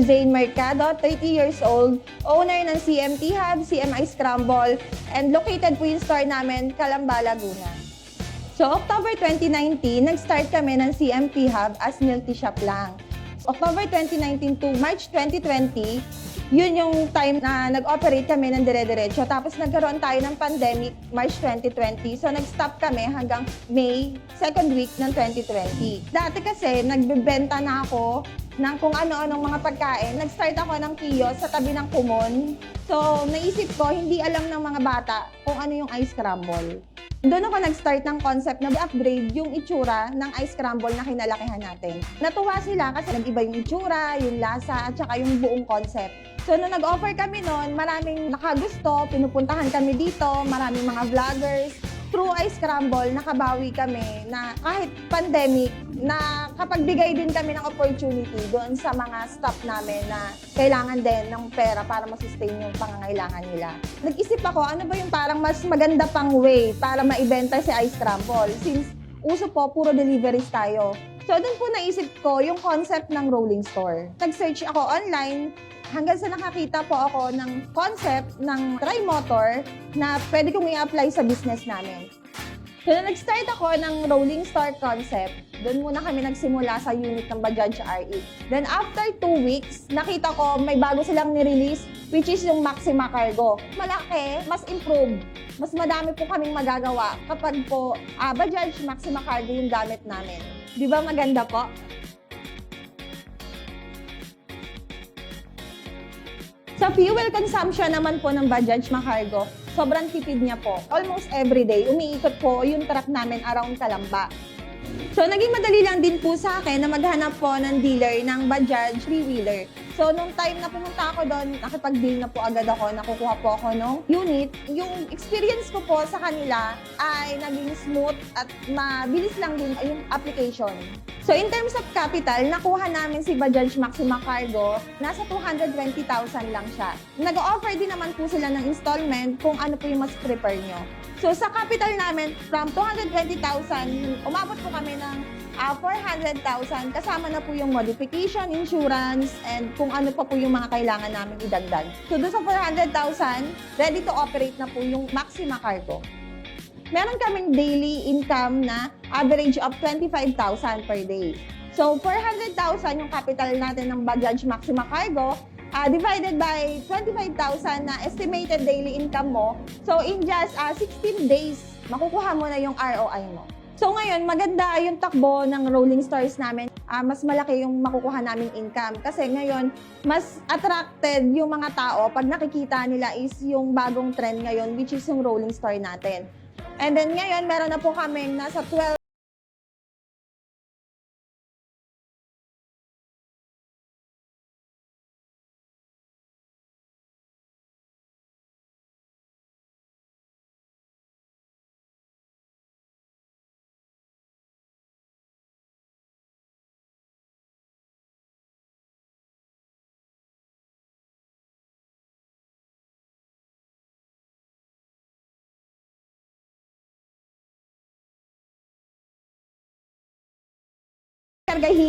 Zane Mercado, 30 years old, owner ng CMT Hub, CMI Scramble, and located po yung store namin, Calamba, Laguna. So, October 2019, nag-start kami ng CMT Hub as milk tea shop lang. October 2019 to March 2020, yun yung time na nag-operate kami ng dire-diretso. Tapos nagkaroon tayo ng pandemic, March 2020. So nag-stop kami hanggang May, second week ng 2020. Dati kasi nagbebenta na ako ng kung ano-anong mga pagkain. Nag-start ako ng kiosk sa tabi ng Kumon. So naisip ko, hindi alam ng mga bata kung ano yung ice crumble. Doon ako nag-start ng concept na upgrade yung itsura ng ice crumble na kinalakihan natin. Natuwa sila kasi nag-iba yung itsura, yung lasa, at saka yung buong concept. So, nung nag-offer kami noon, maraming nakagusto, pinupuntahan kami dito, maraming mga vloggers. Through ice crumble, nakabawi kami na kahit pandemic, na kapagbigay din kami ng opportunity doon sa mga staff namin na kailangan din ng pera para masustain yung pangangailangan nila. Nag-isip ako, ano ba yung parang mas maganda pang way para maibenta si ice crumble? Since uso po, puro deliveries tayo. So, doon po naisip ko yung concept ng rolling store. Nag-search ako online, hanggang sa nakakita po ako ng concept ng Trimotor na pwede kong i-apply sa business namin. So, nag-start ako ng rolling store concept. Doon muna kami nagsimula sa unit ng Bajaj RE. Then, after 2 weeks, nakita ko may bago silang nirelease, which is yung Maxima Cargo. Malaki, mas improved. Mas madami po kaming magagawa kapag po Bajaj Maxima Cargo yung gamit namin. Di ba maganda po? Sa fuel consumption naman po ng Bajaj Macargo, sobrang tipid niya po. Almost every day, umiikot po yung truck namin around Calamba. So, naging madali lang din po sa akin na maghanap po ng dealer ng Bajaj 3-wheeler. So, nung time na pumunta ako doon, nakipag-deal na po agad ako, nakukuha po ako ng unit. Yung experience ko po sa kanila ay naging smooth at mabilis lang din yung application. So, in terms of capital, nakuha namin si Bajaj Maxima Cargo, nasa 220,000 lang siya. Nag-offer din naman po sila ng installment kung ano po yung mas prefer nyo. So, sa capital namin, from 220,000, umabot po kami ng 400,000. Kasama na po yung modification, insurance, and kung ano pa po yung mga kailangan namin idagdag. So, doon sa 400,000, ready to operate na po yung Maxima Cargo. Meron kaming daily income na average of 25,000 per day. So, 400,000 yung capital natin ng Bajaj Maxima Cargo, divided by 25,000 na estimated daily income mo. So, in just 16 days, makukuha mo na yung ROI mo. So, ngayon, maganda yung takbo ng rolling stores namin. Mas malaki yung makukuha naming income. Kasi ngayon, mas attracted yung mga tao pag nakikita nila is yung bagong trend ngayon, which is yung rolling store natin. And then ngayon, meron na po kaming nasa 12kargahin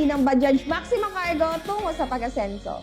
ng Bajaj Maxima Cargo tungo sa pag-asenso.